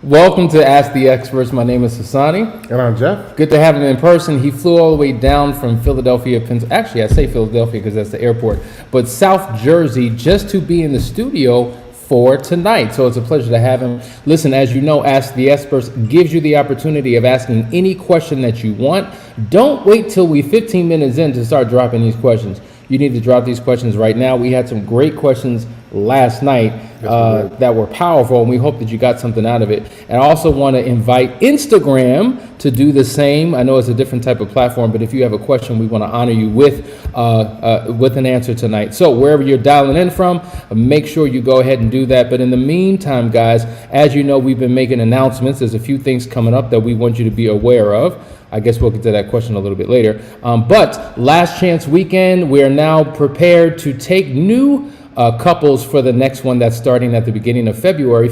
Welcome to Ask the Experts. My name is Hasani. And I'm Jeff. Good to have him in person. He flew all the way down from Philadelphia, Actually, I say Philadelphia because that's the airport, but South Jersey, just to be in the studio for tonight. So it's a pleasure to have him. Listen, as you know, Ask the Experts gives you the opportunity of asking any question that you want. Don't wait till we 15 minutes in to start dropping these questions. You need to drop these questions right now. We had some great questions last night that were powerful, and we hope that you got something out of it. And I also want to invite Instagram to do the same. I know it's a different type of platform, but if you have a question, we want to honor you with an answer tonight. So wherever you're dialing in from, make sure you go ahead and do that. But in the meantime, guys, as you know, we've been making announcements. There's a few things coming up that we want you to be aware of. I guess we'll get to that question a little bit later. But Last Chance Weekend, we are now prepared to take new couples for the next one that's starting at the beginning of February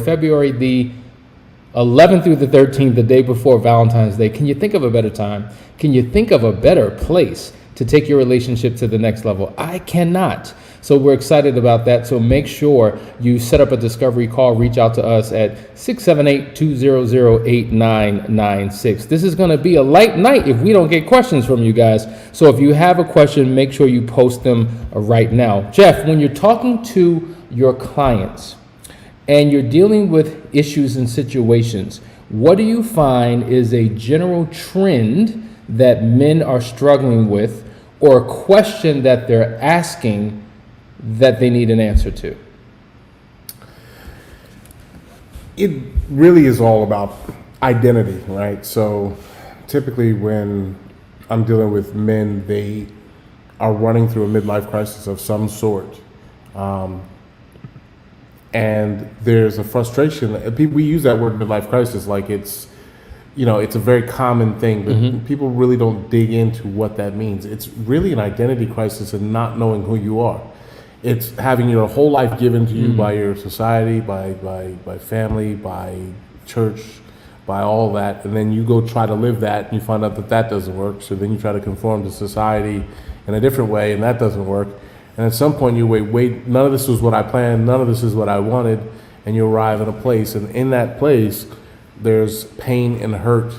the 11th through the 13th, the day before Valentine's Day. Can you think of a better time? Can you think of a better place to take your relationship to the next level? I cannot. So we're excited about that. So make sure you set up a discovery call. Reach out to us at 678-200-8996. This is going to be a light night if we don't get questions from you guys. So if you have a question, make sure you post them right now. Jeff, when you're talking to your clients and you're dealing with issues and situations, what do you find is a general trend that men are struggling with, or a question that they're asking that they need an answer to? It really is all about identity, right? So typically when I'm dealing with men, they are running through a midlife crisis of some sort. And there's a frustration. We use that word midlife crisis like it's a very common thing, but people really don't dig into what that means. It's really an identity crisis and not knowing who you are. It's having your whole life given to you by your society, by family, by church, by all that, and then you go try to live that, and you find out that that doesn't work. So then you try to conform to society in a different way, and that doesn't work. And at some point you wait, none of this was what I planned, none of this is what I wanted, and you arrive in a place, and in that place, there's pain and hurt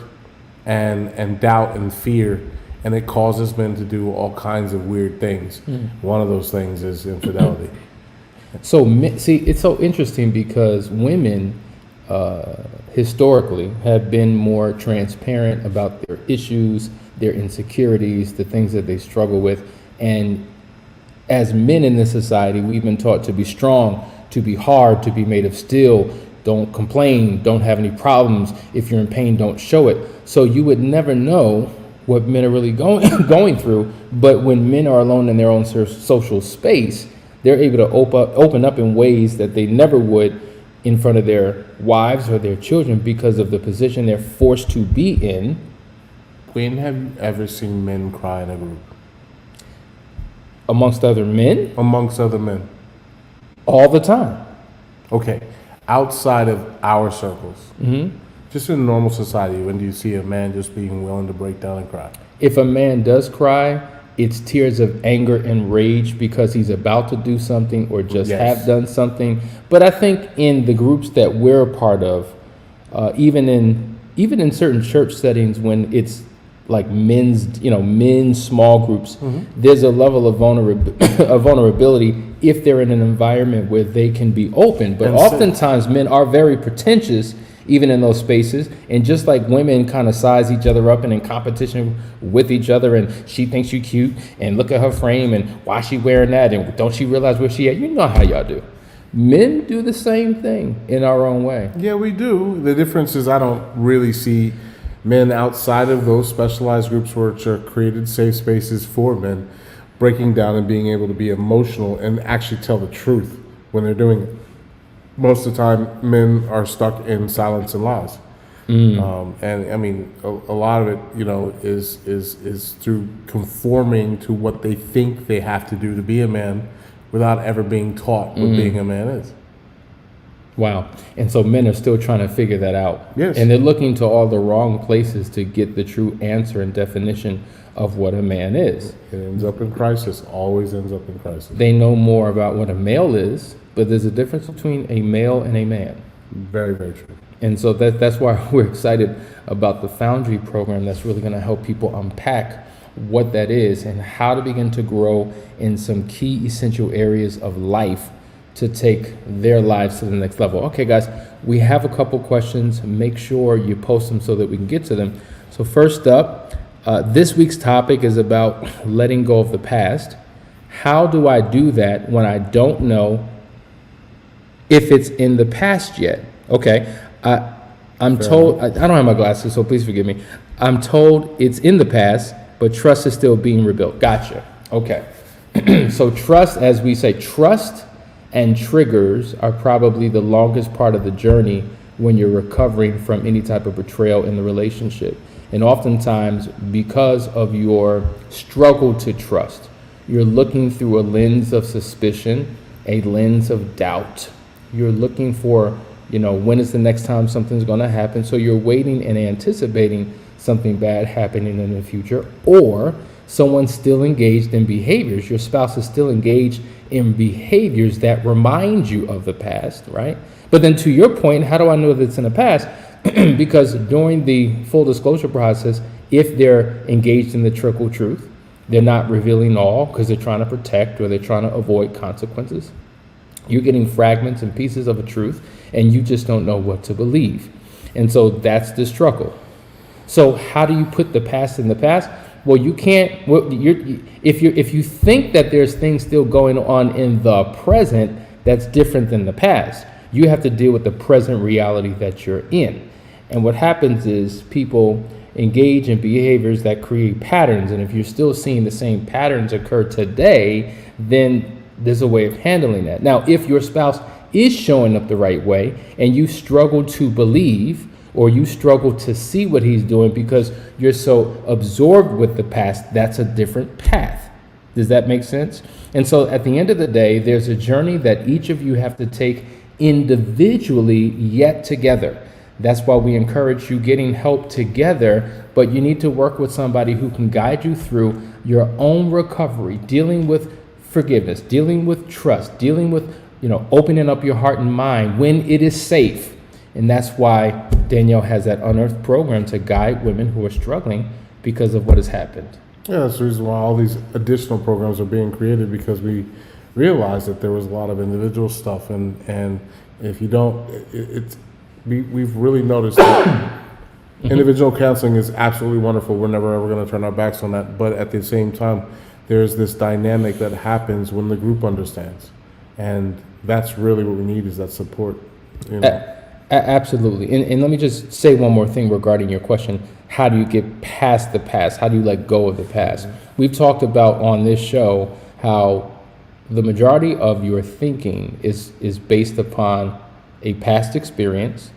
and doubt and fear, and it causes men to do all kinds of weird things. One of those things is infidelity. So, see, it's so interesting because women historically have been more transparent about their issues, their insecurities, the things that they struggle with. And as men in this society, we've been taught to be strong, to be hard, to be made of steel. Don't complain, don't have any problems. If you're in pain, don't show it. So you would never know what men are really going through. But when men are alone in their own social space, they're able to open up in ways that they never would in front of their wives or their children because of the position they're forced to be in. When have you ever seen men cry in a group? Amongst other men? Amongst other men. All the time. Okay. Outside of our circles, just in normal society, when do you see a man just being willing to break down and cry? If a man does cry, it's tears of anger and rage because he's about to do something or just have done something. But I think in the groups that we're a part of, even in certain church settings, when it's like men's small groups, there's a level of vulnerability if they're in an environment where they can be open. But oftentimes men are very pretentious even in those spaces, and just like women kind of size each other up and in competition with each other, and she thinks you cute and look at her frame and why she wearing that and don't she realize where she at? You know how y'all do. Men do the same thing in our own way. Yeah, we do. The difference is I don't really see men outside of those specialized groups which are created safe spaces for men breaking down and being able to be emotional and actually tell the truth when they're doing it. Most of the time, men are stuck in silence and lies. And I mean, a lot of it, is through conforming to what they think they have to do to be a man without ever being taught what being a man is. Wow. And so men are still trying to figure that out. Yes. And they're looking to all the wrong places to get the true answer and definition of what a man is. It ends up in crisis, always ends up in crisis. They know more about what a male is, but there's a difference between a male and a man. Very, very true. And so that's why we're excited about the Foundry program that's really going to help people unpack what that is and how to begin to grow in some key essential areas of life to take their lives to the next level. Okay, guys, we have a couple questions. Make sure you post them so that we can get to them. So first up, this week's topic is about letting go of the past. How do I do that when I don't know if it's in the past yet? Okay, I'm told, I don't have my glasses, so please forgive me. I'm told it's in the past, but trust is still being rebuilt. Gotcha. Okay. So trust, as we say, trust and triggers are probably the longest part of the journey when you're recovering from any type of betrayal in the relationship. And oftentimes, because of your struggle to trust, you're looking through a lens of suspicion, a lens of doubt. You're looking for, when is the next time something's going to happen? So you're waiting and anticipating something bad happening in the future, or someone's still engaged in behaviors. Your spouse is still engaged in behaviors that remind you of the past, right? But then to your point, how do I know that it's in the past? Because during the full disclosure process, if they're engaged in the trickle truth, they're not revealing all because they're trying to protect or they're trying to avoid consequences. You're getting fragments and pieces of a truth, and you just don't know what to believe. And so that's the struggle. So how do you put the past in the past? Well, you can't. If you think that there's things still going on in the present that's different than the past, you have to deal with the present reality that you're in. And what happens is people engage in behaviors that create patterns. And if you're still seeing the same patterns occur today, then there's a way of handling that. Now, if your spouse is showing up the right way and you struggle to believe, or you struggle to see what he's doing because you're so absorbed with the past, that's a different path. Does that make sense? And so at the end of the day, there's a journey that each of you have to take individually, yet together. That's why we encourage you getting help together, but you need to work with somebody who can guide you through your own recovery, dealing with forgiveness, dealing with trust, dealing with, opening up your heart and mind when it is safe. And that's why Danielle has that UnEarthed program to guide women who are struggling because of what has happened. Yeah, that's the reason why all these additional programs are being created, because we realized that there was a lot of individual stuff, and if you don't, we've really noticed that individual counseling is absolutely wonderful. We're never ever going to turn our backs on that, but at the same time, there's this dynamic that happens when the group understands, and that's really what we need, is that support. Absolutely. And let me just say one more thing regarding your question. How do you get past the past? How do you let go of the past? We've talked about on this show how the majority of your thinking is based upon a past experience,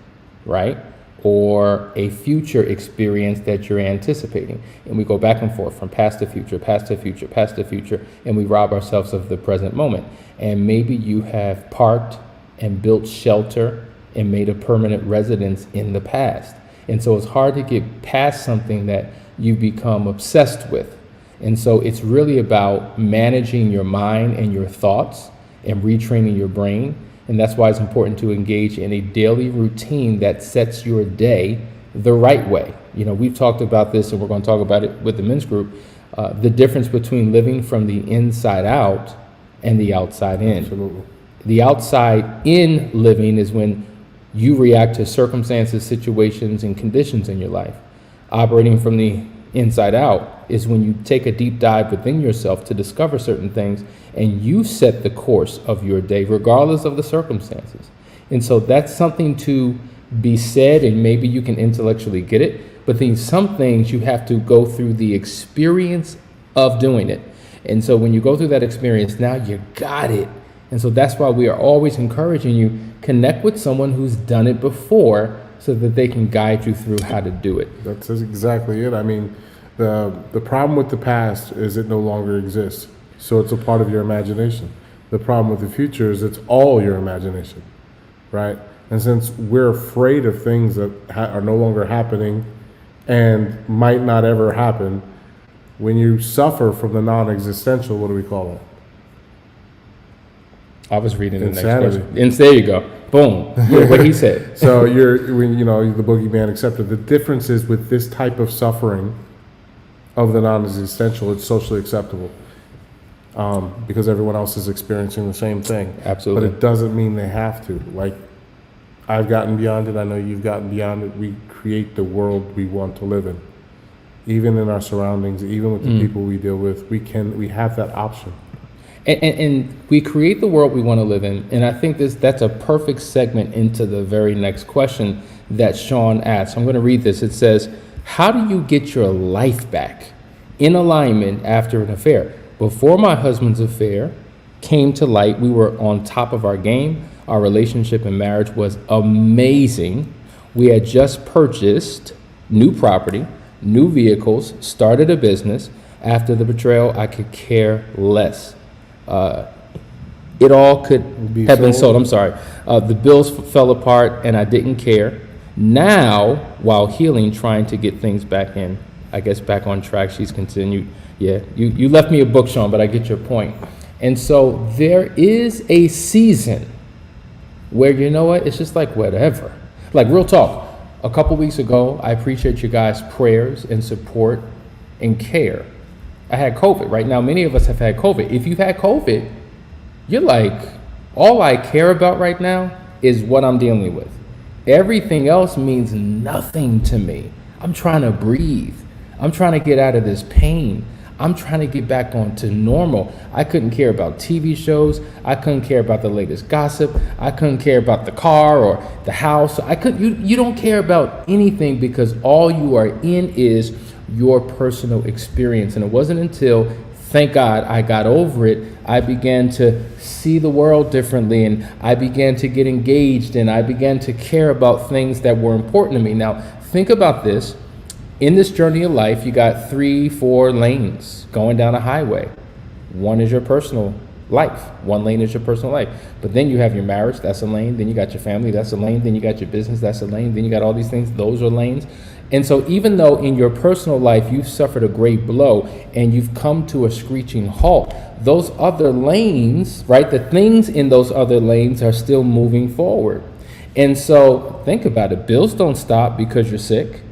right? Or a future experience that you're anticipating. And we go back and forth from past to future, past to future, past to future, and we rob ourselves of the present moment. And maybe you have parked and built shelter and made a permanent residence in the past. And so it's hard to get past something that you become obsessed with. And so it's really about managing your mind and your thoughts and retraining your brain. And that's why it's important to engage in a daily routine that sets your day the right way. We've talked about this, and we're going to talk about it with the men's group, the difference between living from the inside out and the outside in. Absolutely. The outside in living is when you react to circumstances, situations, and conditions in your life. Operating from the inside out is when you take a deep dive within yourself to discover certain things, and you set the course of your day regardless of the circumstances. And so that's something to be said, and maybe you can intellectually get it, but then some things you have to go through the experience of doing it. And so when you go through that experience, now you got it. And so that's why we are always encouraging you, connect with someone who's done it before so that they can guide you through how to do it. That's exactly it. I mean, the problem with the past is it no longer exists. So it's a part of your imagination. The problem with the future is it's all your imagination. right? And since we're afraid of things that are no longer happening and might not ever happen, when you suffer from the non-existential, what do we call it? I was reading the Insanity. next question. And there you go. Boom. What he said. So when the boogeyman accepted. The difference is with this type of suffering of the non-existential, it's socially acceptable because everyone else is experiencing the same thing. Absolutely. But it doesn't mean they have to. Like, I've gotten beyond it. I know you've gotten beyond it. We create the world we want to live in. Even in our surroundings, even with the people we deal with, we have that option. And we create the world we want to live in. And I think that's a perfect segment into the very next question that Sean asked. I'm going to read this. It says, how do you get your life back in alignment after an affair? Before my husband's affair came to light, we were on top of our game. Our relationship and marriage was amazing. We had just purchased new property, new vehicles, started a business. After the betrayal, I could care less. It all could have been sold. I'm sorry. The bills fell apart and I didn't care. Now, while healing, trying to get things back on track, she's continued. Yeah, you left me a book, Sean, but I get your point. And so there is a season where, you know what, it's just like whatever. Like, real talk. A couple weeks ago, I appreciate you guys' prayers and support and care. I had COVID. Right now, many of us have had COVID. If you've had COVID, you're like, all I care about right now is what I'm dealing with. Everything else means nothing to me. I'm trying to breathe. I'm trying to get out of this pain. I'm trying to get back on to normal. I couldn't care about TV shows. I couldn't care about the latest gossip. I couldn't care about the car or the house. You don't care about anything because all you are in is your personal experience. And it wasn't until, thank God, I got over it, I began to see the world differently, and I began to get engaged, and I began to care about things that were important to me. Now, think about this. In this journey of life, you got 3-4 lanes going down a highway. One is your personal life. One lane is your personal life. But then you have your marriage, that's a lane. Then you got your family, that's a lane. Then you got your business, that's a lane. Then you got all these things, those are lanes. And so even though in your personal life you've suffered a great blow and you've come to a screeching halt, those other lanes, right, the things in those other lanes are still moving forward. And so think about it. Bills don't stop because you're sick.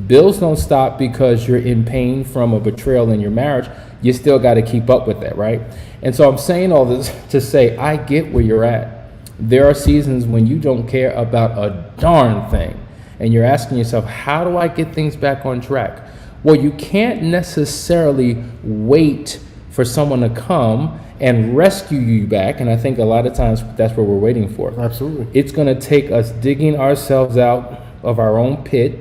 Bills don't stop because you're in pain from a betrayal in your marriage. You still got to keep up with that, right? And so I'm saying all this to say I get where you're at. There are seasons when you don't care about a darn thing. And you're asking yourself, how do I get things back on track? Well, you can't necessarily wait for someone to come and rescue you back. And I think a lot of times that's what we're waiting for. Absolutely. It's going to take us digging ourselves out of our own pit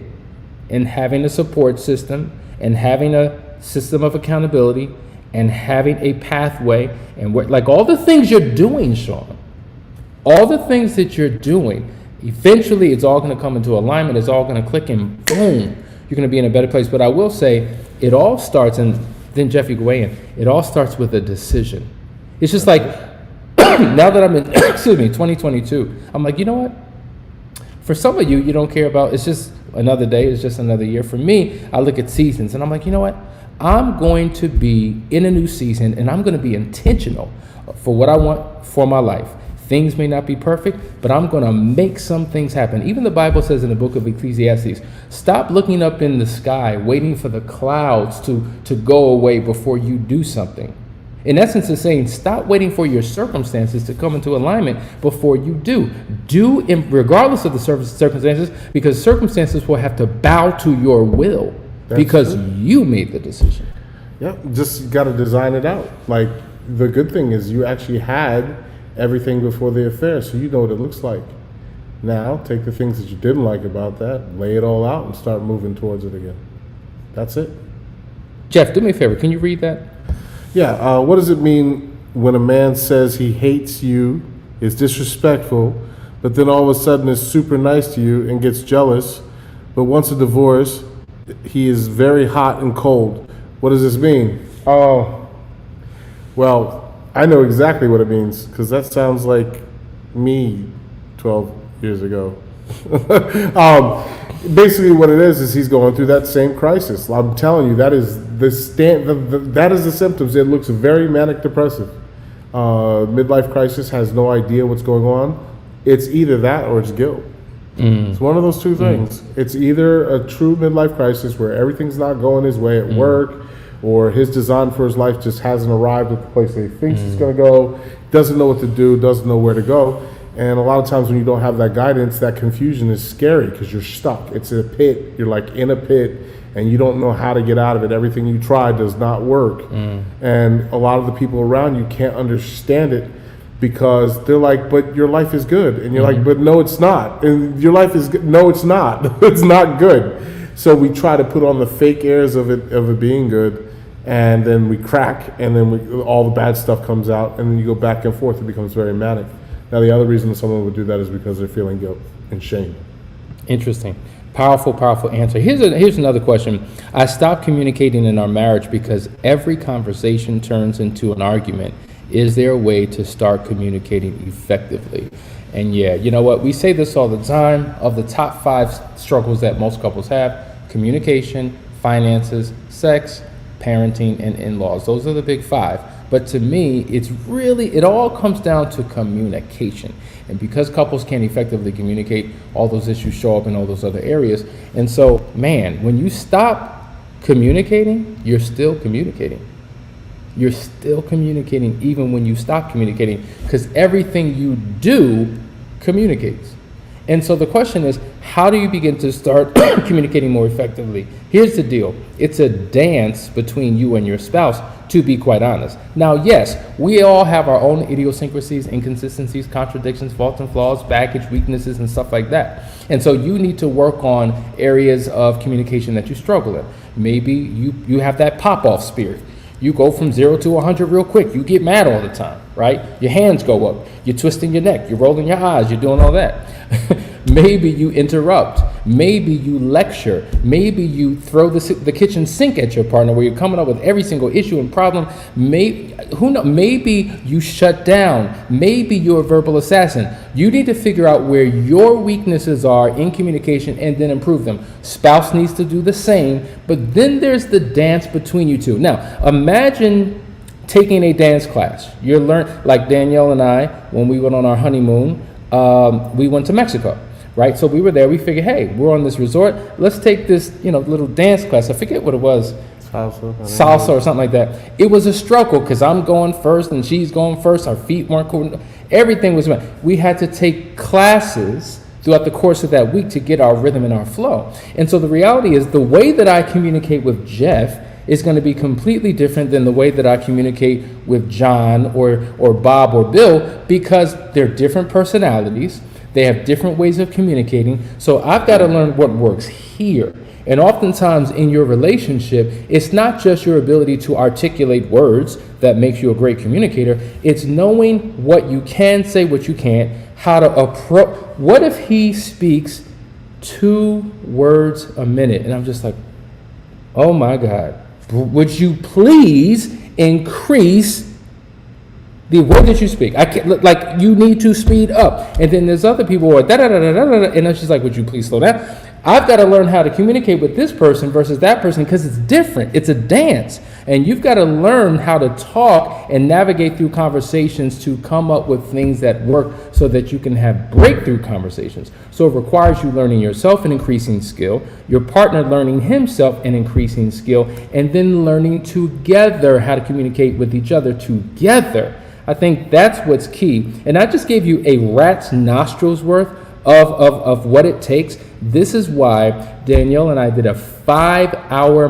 and having a support system and having a system of accountability and having a pathway and like all the things you're doing, Sean, all the things that you're doing, eventually it's all going to come into alignment. It's all going to click and boom, you're going to be in a better place. But I will say it all starts, and then Jeff, you go in, it all starts with a decision. It's just like, now that I'm in, 2022, I'm like, you know what? For some of you, you don't care about, it's just another day, it's just another year. For me, I look at seasons and I'm like, you know what? I'm going to be in a new season and I'm going to be intentional for what I want for my life. Things may not be perfect, but I'm going to make some things happen. Even the Bible says in the book of Ecclesiastes, stop looking up in the sky, waiting for the clouds to go away before you do something. In essence, it's saying stop waiting for your circumstances to come into alignment before you do. Do regardless of the circumstances, because circumstances will have to bow to your will. That's because true. You made the decision. Yep, just got to design it out. Like, the good thing is you actually had everything before the affair, so you know what it looks like. Now, take the things that you didn't like about that, lay it all out, and start moving towards it again. That's it. Jeff, do me a favor. Can you read that? Yeah, what does it mean when a man says he hates you, is disrespectful, but then all of a sudden is super nice to you and gets jealous, but wants a divorce, he is very hot and cold? What does this mean? Oh, well, I know exactly what it means, because that sounds like me 12 years ago. Basically, what it is he's going through that same crisis. I'm telling you, that is that is the symptoms. It looks very manic depressive. Midlife crisis, has no idea what's going on. It's either that or it's guilt. It's one of those two things. It's either a true midlife crisis where everything's not going his way at work, or his design for his life just hasn't arrived at the place that he thinks it's going to go, doesn't know what to do, doesn't know where to go. And a lot of times when you don't have that guidance, that confusion is scary because you're stuck. It's a pit. You're like in a pit and you don't know how to get out of it. Everything you try does not work. And a lot of the people around you can't understand it because they're like, but your life is good. And you're like, but no, it's not. And your life is good. No, it's not. It's not good. So we try to put on the fake airs of it being good. And then we crack, and then all the bad stuff comes out, and then you go back and forth. It becomes very manic. Now, the other reason someone would do that is because they're feeling guilt and shame. Interesting. Powerful, powerful answer. Here's another question. I stopped communicating in our marriage because every conversation turns into an argument. Is there a way to start communicating effectively? And yeah, you know what? We say this all the time. Of the top 5 struggles that most couples have: communication, finances, sex, parenting, and in-laws. Those are the big 5. But to me, it all comes down to communication. And because couples can't effectively communicate, all those issues show up in all those other areas. And so, man, when you stop communicating, you're still communicating. You're still communicating even when you stop communicating, because everything you do communicates. And so the question is, how do you begin to start communicating more effectively? Here's the deal. It's a dance between you and your spouse, to be quite honest. Now, yes, we all have our own idiosyncrasies, inconsistencies, contradictions, faults and flaws, baggage, weaknesses, and stuff like that. And so you need to work on areas of communication that you struggle in. Maybe you have that pop-off spirit. You go from 0 to 100 real quick. You get mad all the time, right? Your hands go up. You're twisting your neck. You're rolling your eyes. You're doing all that. Maybe you interrupt. Maybe you lecture. Maybe you throw the kitchen sink at your partner, where you're coming up with every single issue and problem. Maybe you shut down. Maybe you're a verbal assassin. You need to figure out where your weaknesses are in communication and then improve them. Spouse needs to do the same, but then there's the dance between you two. Now, imagine taking a dance class. Like Danielle and I, when we went on our honeymoon, we went to Mexico. Right, so we were there. We figured, hey, we're on this resort. Let's take this, little dance class. I forget what it was, salsa or something like that. It was a struggle because I'm going first and she's going first. Our feet weren't cool. Everything was. We had to take classes throughout the course of that week to get our rhythm and our flow. And so the reality is, the way that I communicate with Jeff is going to be completely different than the way that I communicate with John or Bob or Bill, because they're different personalities. They have different ways of communicating. So I've got to learn what works here. And oftentimes in your relationship, it's not just your ability to articulate words that makes you a great communicator. It's knowing what you can say, what you can't, how to approach. What if he speaks 2 words a minute? And I'm just like, oh my God, would you please increase the way that you speak? I can't, like, you need to speed up. And then there's other people who are da-da-da-da-da-da, and it's just like, would you please slow down? I've got to learn how to communicate with this person versus that person, because it's different. It's a dance. And you've got to learn how to talk and navigate through conversations to come up with things that work so that you can have breakthrough conversations. So it requires you learning yourself and increasing skill, your partner learning himself and increasing skill, and then learning together how to communicate with each other together. I think that's what's key. And I just gave you a rat's nostrils worth of what it takes. This is why Danielle and I did a 5-hour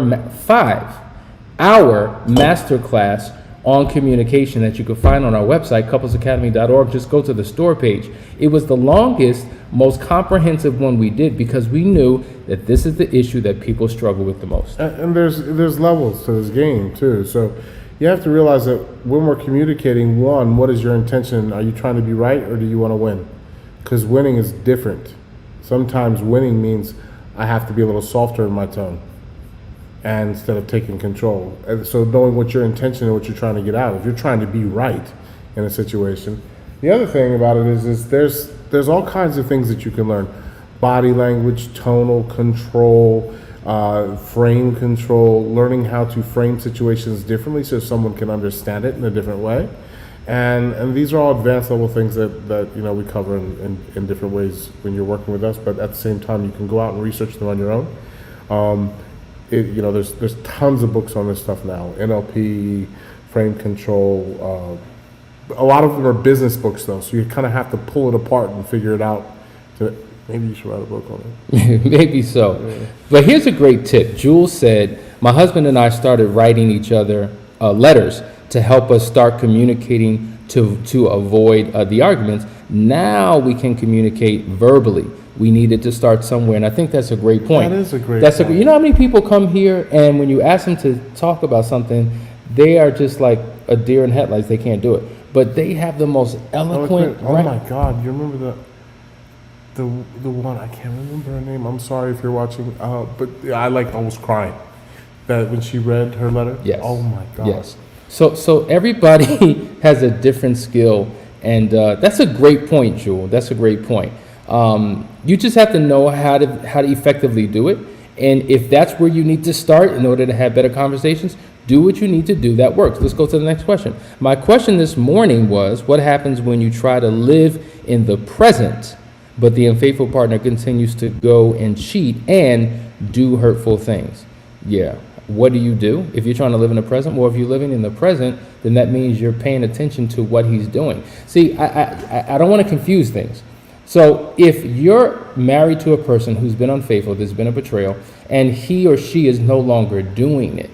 masterclass on communication that you can find on our website, couplesacademy.org. Just go to the store page. It was the longest, most comprehensive one we did, because we knew that this is the issue that people struggle with the most. And there's levels to this game too. So you have to realize that when we're communicating, one, what is your intention? Are you trying to be right, or do you want to win? Because winning is different. Sometimes winning means I have to be a little softer in my tone, and instead of taking control. And so knowing what your intention and what you're trying to get out of. If you're trying to be right in a situation. The other thing about it is there's there's all kinds of things that you can learn: body language, tonal control, frame control, learning how to frame situations differently so someone can understand it in a different way. And these are all advanced level things that we cover in different ways when you're working with us. But at the same time, you can go out and research them on your own. There's tons of books on this stuff now. NLP, frame control. A lot of them are business books though, so you kind of have to pull it apart and figure it out. Maybe you should write a book on it. Maybe so. Yeah. But here's a great tip. Jules said, my husband and I started writing each other letters to help us start communicating to avoid the arguments. Now we can communicate verbally. We needed to start somewhere, and I think that's a great point. That is a great point. You know how many people come here, and when you ask them to talk about something, they are just like a deer in headlights. They can't do it. But they have the most eloquent. Oh my God! You remember the one? I can't remember her name. I'm sorry if you're watching. But I almost crying that when she read her letter. Yes. Oh my God. Yes. So everybody has a different skill, and that's a great point, Jewel. That's a great point. You just have to know how to effectively do it, and if that's where you need to start in order to have better conversations, do what you need to do that works. Let's go to the next question. My question this morning was, what happens when you try to live in the present, but the unfaithful partner continues to go and cheat and do hurtful things? Yeah. What do you do if you're trying to live in the present? Well, if you're living in the present, then that means you're paying attention to what he's doing. See, I don't want to confuse things. So if you're married to a person who's been unfaithful, there's been a betrayal, and he or she is no longer doing it,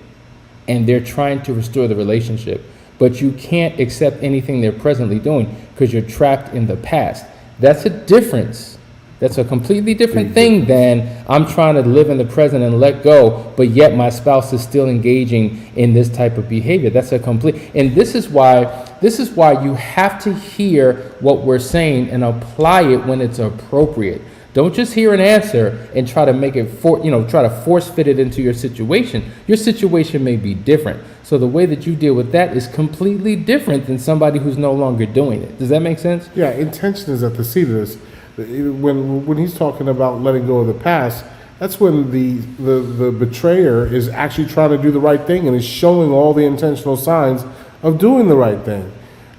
and they're trying to restore the relationship, but you can't accept anything they're presently doing because you're trapped in the past, that's a difference. That's a completely different thing than I'm trying to live in the present and let go, but yet my spouse is still engaging in this type of behavior. That's a complete, and this is why you have to hear what we're saying and apply it when it's appropriate. Don't just hear an answer and try to make it try to force fit it into your situation. Your situation may be different. So the way that you deal with that is completely different than somebody who's no longer doing it. Does that make sense? Yeah, intention is at the seat of this. When he's talking about letting go of the past, that's when the betrayer is actually trying to do the right thing and is showing all the intentional signs of doing the right thing,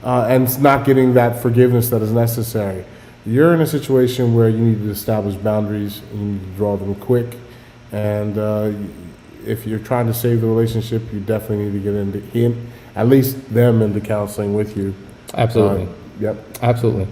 and not getting that forgiveness that is necessary. You're in a situation where you need to establish boundaries, you need to draw them quick, and if you're trying to save the relationship, you definitely need to get at least them into counseling with you. Absolutely. Yep. Absolutely.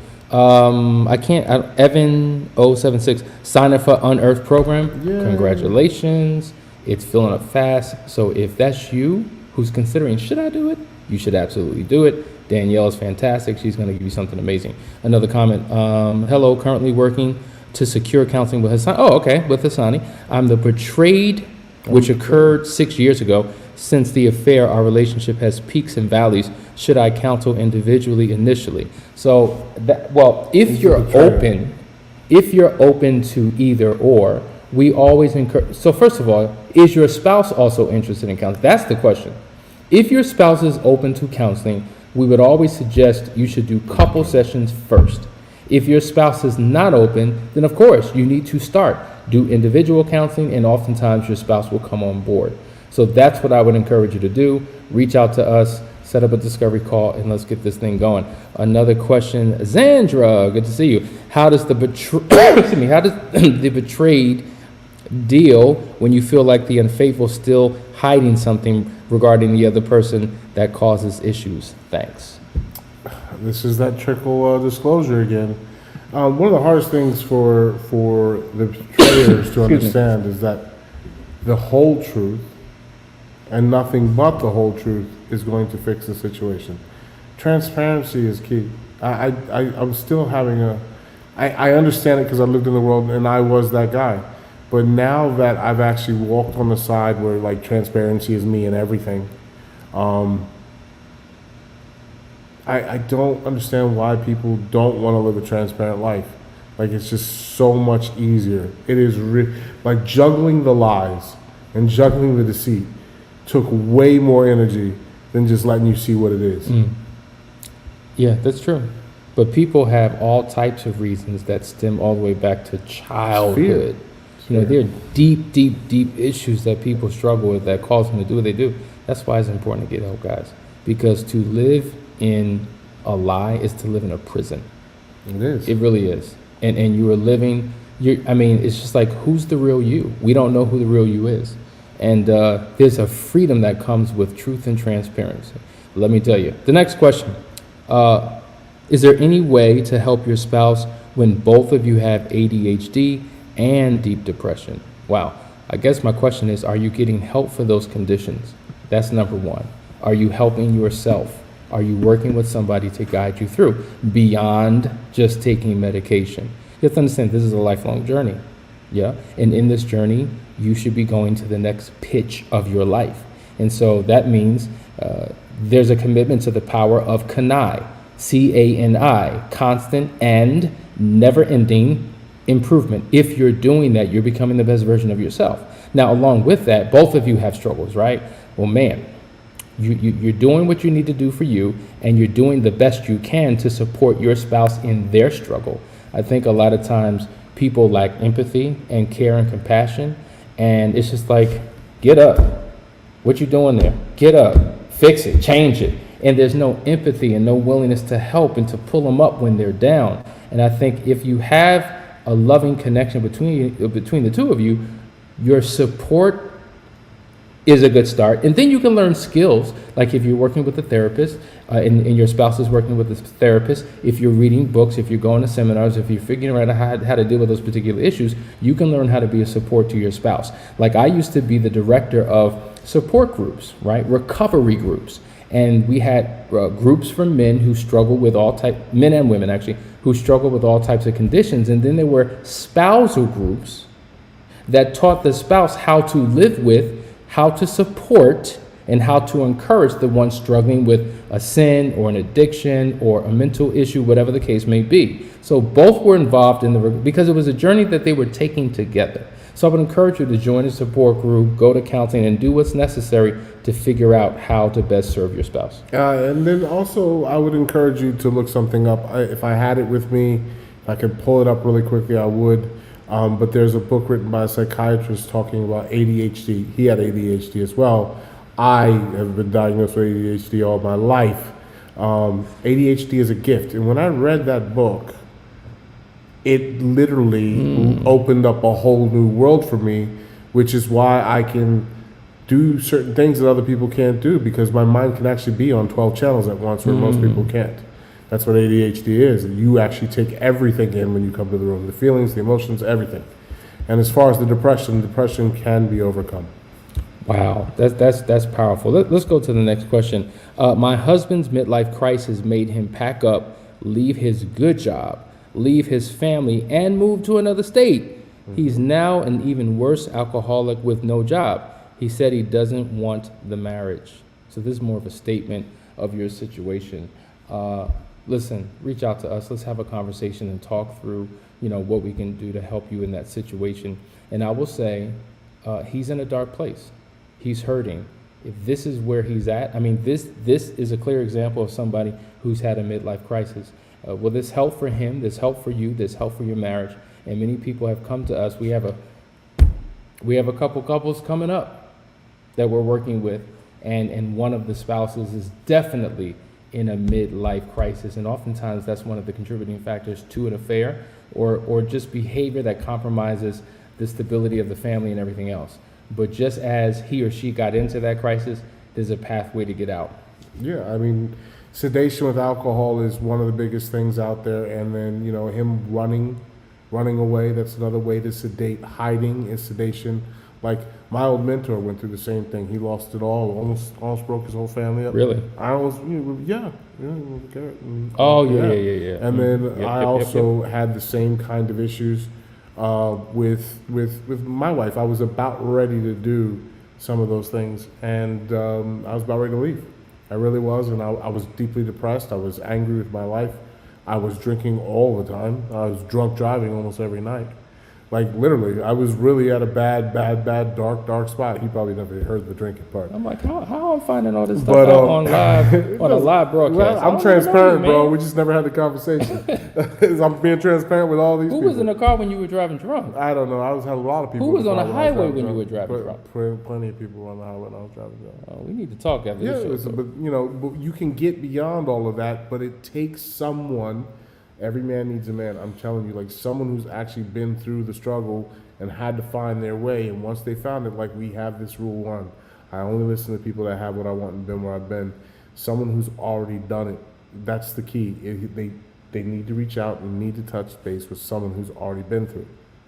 Evan 076, sign up for UnEarthed Program. Yay. Congratulations. It's filling up fast. So if that's you who's considering, should I do it? You should absolutely do it. Danielle is fantastic. She's going to give you something amazing. Another comment. Hello, currently working to secure counseling with Hasani. Oh, okay, with Hasani. I'm the betrayed, which occurred 6 years ago. Since the affair, our relationship has peaks and valleys. Should I counsel individually initially? So, if you're open to either or, we always encourage. So first of all, is your spouse also interested in counseling? That's the question. If your spouse is open to counseling, we would always suggest you should do couple sessions first. If your spouse is not open, then of course you need to do individual counseling, and oftentimes your spouse will come on board. So that's what I would encourage you to do. Reach out to us, set up a discovery call, and let's get this thing going. Another question, Zandra, good to see you. How does the betrayed deal when you feel like the unfaithful still hiding something regarding the other person that causes issues? Thanks. This is that trickle disclosure again. One of the hardest things for the betrayers to understand is that the whole truth and nothing but the whole truth is going to fix the situation. Transparency is key. I'm still having I understand it because I lived in the world and I was that guy. But now that I've actually walked on the side where like transparency is me and everything, I don't understand why people don't want to live a transparent life. Like, it's just so much easier. It is like juggling the lies and juggling the deceit took way more energy than just letting you see what it is. Yeah, that's true. But people have all types of reasons that stem all the way back to childhood. You know, there are deep, deep, deep issues that people struggle with that cause them to do what they do. That's why it's important to get help, guys. Because to live in a lie is to live in a prison. It is. It really is. And you are living, it's just like, who's the real you? We don't know who the real you is. And there's a freedom that comes with truth and transparency. Let me tell you. The next question. Is there any way to help your spouse when both of you have ADHD and deep depression? Wow. I guess my question is, are you getting help for those conditions? That's number one. Are you helping yourself? Are you working with somebody to guide you through beyond just taking medication? You have to understand this is a lifelong journey. Yeah. And in this journey, you should be going to the next pitch of your life. And so that means there's a commitment to the power of CANI, CANI, constant and never-ending improvement. If you're doing that, you're becoming the best version of yourself. Now, along with that, both of you have struggles, right? Well, man, you're doing what you need to do for you, and you're doing the best you can to support your spouse in their struggle. I think a lot of times people lack empathy and care and compassion, and it's just like, get up. What you doing there? Get up, fix it, change it. And there's no empathy and no willingness to help and to pull them up when they're down. And I think if you have a loving connection between the two of you, your support is a good start. And then you can learn skills, like if you're working with a therapist and your spouse is working with a therapist, if you're reading books, if you're going to seminars, if you're figuring out how to deal with those particular issues, you can learn how to be a support to your spouse. Like I used to be the director of support groups, right? Recovery groups. And we had groups for men who struggle with men and women actually, who struggle with all types of conditions. And then there were spousal groups that taught the spouse how to live with, how to support, and how to encourage the one struggling with a sin or an addiction or a mental issue, whatever the case may be. So both were involved because it was a journey that they were taking together. So I would encourage you to join a support group, go to counseling, and do what's necessary to figure out how to best serve your spouse. And then also, I would encourage you to look something up. If I had it with me, if I could pull it up really quickly, I would. But there's a book written by a psychiatrist talking about ADHD. He had ADHD as well. I have been diagnosed with ADHD all my life. ADHD is a gift. And when I read that book, it literally opened up a whole new world for me, which is why I can do certain things that other people can't do, because my mind can actually be on 12 channels at once where most people can't. That's what ADHD is. You actually take everything in when you come to the room, the feelings, the emotions, everything. And as far as the depression can be overcome. Wow, that's powerful. Let's go to the next question. My husband's midlife crisis made him pack up, leave his good job, leave his family, and move to another state. He's now an even worse alcoholic with no job. He said he doesn't want the marriage. So this is more of a statement of your situation. Listen, reach out to us. Let's have a conversation and talk through, what we can do to help you in that situation. And I will say, he's in a dark place. He's hurting. If this is where he's at, this is a clear example of somebody who's had a midlife crisis. Well, there's help for him, there's help for you, there's help for your marriage. And many people have come to us. We have a couple couples coming up that we're working with, and one of the spouses is definitely in a midlife crisis. And oftentimes that's one of the contributing factors to an affair or just behavior that compromises the stability of the family and everything else. But just as he or she got into that crisis, there's a pathway to get out. Yeah, sedation with alcohol is one of the biggest things out there. And then, him running away, that's another way to sedate. Hiding is sedation. Like my old mentor went through the same thing. He lost it all, almost broke his whole family up. Really? I was, yeah. Oh, yeah. And then I also had the same kind of issues with my wife. I was about ready to do some of those things, and I was about ready to leave. I really was, and I was deeply depressed. I was angry with my life. I was drinking all the time. I was drunk driving almost every night. Like literally, I was really at a bad, dark spot. He probably never heard the drinking part. I'm like, how I'm finding all this stuff But, out on live on a live broadcast? Well, I I'm don't transparent, know you, bro. man. We just never had the conversation. I'm being transparent with all these Who people. was in the car when you were driving drunk? I don't know. I had a lot of people. Who was in on the car when I was highway driving when you were drunk. driving drunk? Plenty of people were on the highway when I was driving drunk. Oh, we need to talk after Yeah, this show. but but you can get beyond all of that, but it takes someone. Every man needs a man. I'm telling you, like someone who's actually been through the struggle and had to find their way. And once they found it, like we have this rule one, I only listen to people that have what I want and been where I've been. Someone who's already done it. That's the key. They need to reach out and need to touch base with someone who's already been through it.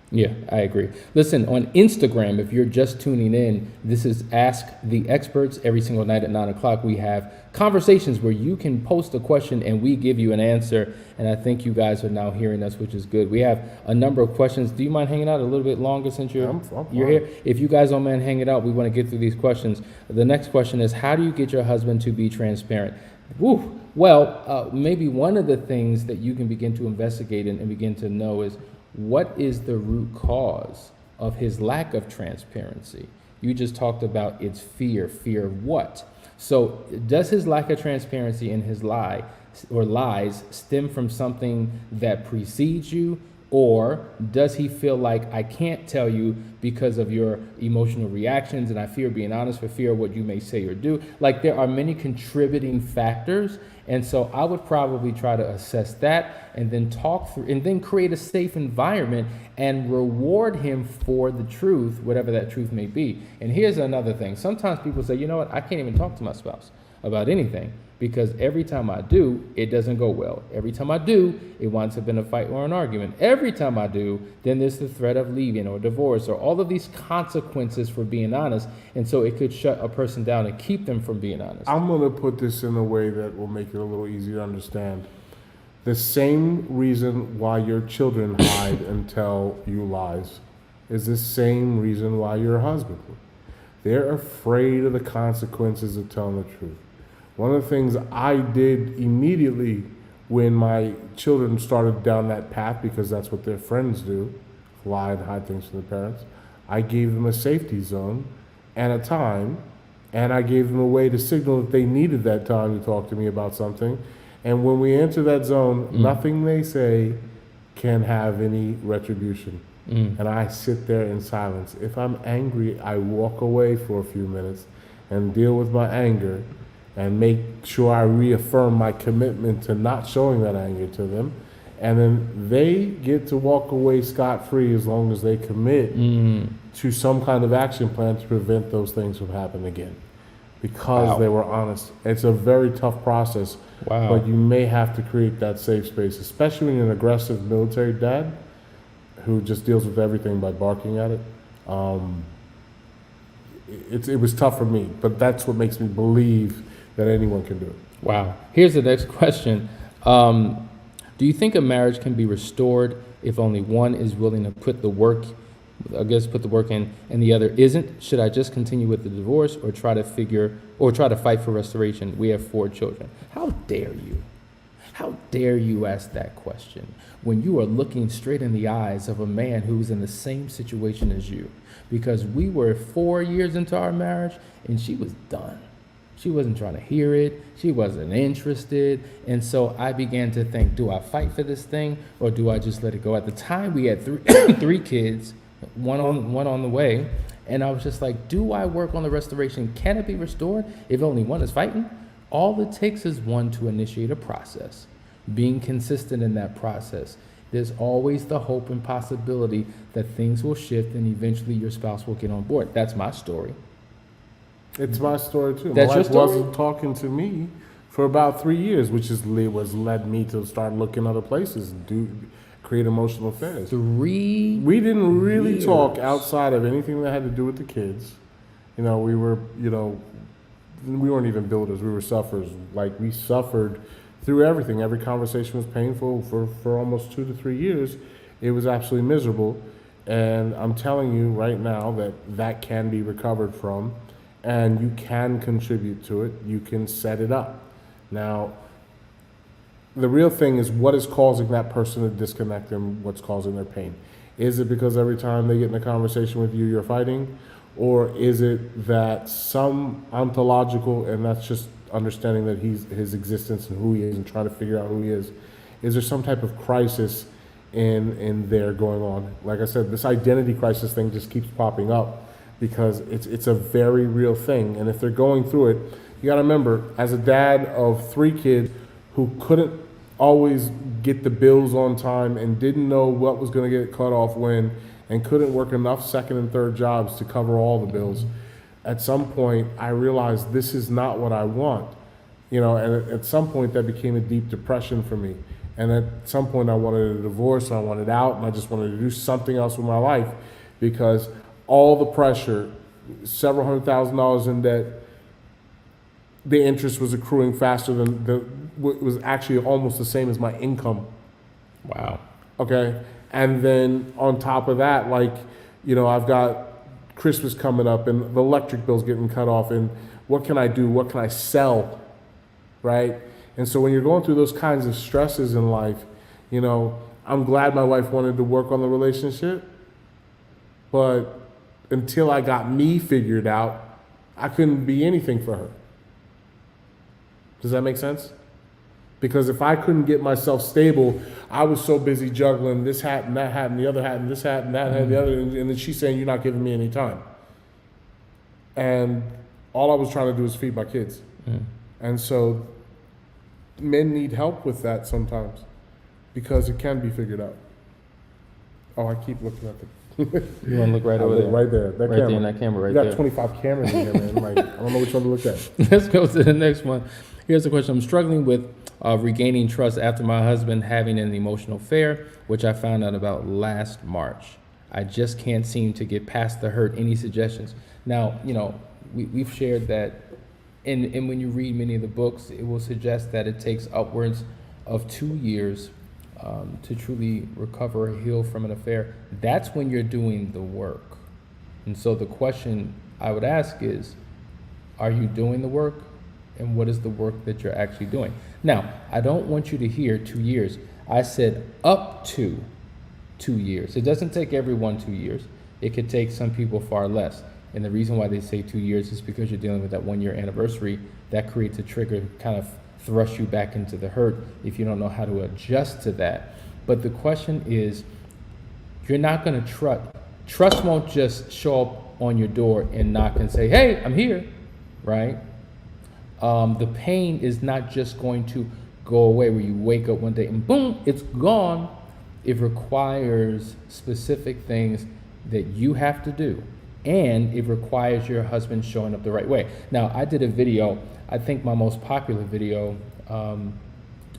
Yeah, I agree. Listen, on Instagram, if you're just tuning in, this is Ask the Experts. Every single night at 9 o'clock, we have conversations where you can post a question and we give you an answer. And I think you guys are now hearing us, which is good. We have a number of questions. Do you mind hanging out a little bit longer since you're here? If you guys don't mind hanging out, we want to get through these questions. The next question is, how do you get your husband to be transparent? Woo. Well, maybe one of the things that you can begin to investigate and begin to know is, what is the root cause of his lack of transparency? You just talked about it's fear. Fear of what? So does his lack of transparency in his lie or lies stem from something that precedes you? Or does he feel like, I can't tell you because of your emotional reactions and I fear being honest for fear of what you may say or do? Like there are many contributing factors. And so I would probably try to assess that and then talk through and then create a safe environment and reward him for the truth, whatever that truth may be. And here's another thing. Sometimes people say, you know what, I can't even talk to my spouse about anything because every time I do, it doesn't go well. Every time I do, it winds up in a fight or an argument. Every time I do, then there's the threat of leaving or divorce or all of these consequences for being honest. And so it could shut a person down and keep them from being honest. I'm going to put this in a way that will make it a little easier to understand. The same reason why your children hide and tell you lies is the same reason why your husband would. They're afraid of the consequences of telling the truth. One of the things I did immediately when my children started down that path, because that's what their friends do, lie and hide things from their parents, I gave them a safety zone and a time, and I gave them a way to signal that they needed that time to talk to me about something. And when we enter that zone, nothing they say can have any retribution. And I sit there in silence. If I'm angry, I walk away for a few minutes and deal with my anger and make sure I reaffirm my commitment to not showing that anger to them. And then they get to walk away scot-free as long as they commit to some kind of action plan to prevent those things from happening again. Because they were honest. It's a very tough process, but you may have to create that safe space, especially when you're an aggressive military dad who just deals with everything by barking at it. It was tough for me, but that's what makes me believe that anyone can do it. Wow. Here's the next question. Do you think a marriage can be restored if only one is willing to put the work in and the other isn't? Should I just continue with the divorce or try to fight for restoration? We have 4 children. How dare you? How dare you ask that question when you are looking straight in the eyes of a man who's in the same situation as you? Because we were 4 years into our marriage and she was done. She wasn't trying to hear it. She wasn't interested. And so I began to think, do I fight for this thing or do I just let it go? At the time we had 3 kids, one on the way. And I was just like, do I work on the restoration? Can it be restored if only one is fighting? All it takes is one to initiate a process, being consistent in that process. There's always the hope and possibility that things will shift and eventually your spouse will get on board. That's my story. It's my story too. That's my your wife story? wasn't talking to me for about 3 years, which led me to start looking other places and create emotional affairs. 3 We didn't really years. talk outside of anything that had to do with the kids. We weren't even builders. We were sufferers. Like we suffered through everything. Every conversation was painful for almost 2 to 3 years. It was absolutely miserable. And I'm telling you right now that can be recovered from. And you can contribute to it. You can set it up. Now, the real thing is what is causing that person to disconnect and what's causing their pain. Is it because every time they get in a conversation with you, you're fighting? Or is it that some ontological, and that's just understanding that his existence and who he is and trying to figure out who he is there some type of crisis in there going on? Like I said, this identity crisis thing just keeps popping up because it's a very real thing. And if they're going through it, you gotta remember, as a dad of 3 kids who couldn't always get the bills on time and didn't know what was gonna get cut off when, and couldn't work enough second and third jobs to cover all the bills, at some point I realized this is not what I want. You know, and at some point that became a deep depression for me. And at some point I wanted a divorce, I wanted out, and I just wanted to do something else with my life because all the pressure, several $100,000 in debt, the interest was accruing faster than was actually almost the same as my income. Wow. Okay. And then on top of that, like, you know, I've got Christmas coming up and the electric bill's getting cut off, and what can I do? What can I sell? Right? And so when you're going through those kinds of stresses in life, you know, I'm glad my wife wanted to work on the relationship, but until I got me figured out, I couldn't be anything for her. Does that make sense? Because if I couldn't get myself stable, I was so busy juggling this hat and that hat and the other hat and this hat and that hat and the other, and then she's saying, you're not giving me any time. And all I was trying to do is feed my kids. And so men need help with that sometimes because it can be figured out. Oh, I keep looking at the... You want to look right over there? Right there. That right camera. there in that camera right there. there. You got 25 cameras in here, man. Like, I don't know which one to look at. Let's go to the next one. Here's the question. I'm struggling with regaining trust after my husband having an emotional affair, which I found out about last March. I just can't seem to get past the hurt. Any suggestions? Now, you know, we've shared that, and when you read many of the books, it will suggest that it takes upwards of 2 years to truly recover or heal from an affair. That's when you're doing the work. And so the question I would ask is, are you doing the work? And what is the work that you're actually doing? Now, I don't want you to hear 2 years. I said up to 2 years. It doesn't take everyone 2 years. It could take some people far less. And the reason why they say 2 years is because you're dealing with that 1 year anniversary. That creates a trigger to kind of thrust you back into the hurt if you don't know how to adjust to that. But the question is, you're not going to trust. Trust won't just show up on your door and knock and say, hey, I'm here, right? The pain is not just going to go away where you wake up one day and boom, it's gone. It requires specific things that you have to do, and it requires your husband showing up the right way. Now, I did a video, I think my most popular video,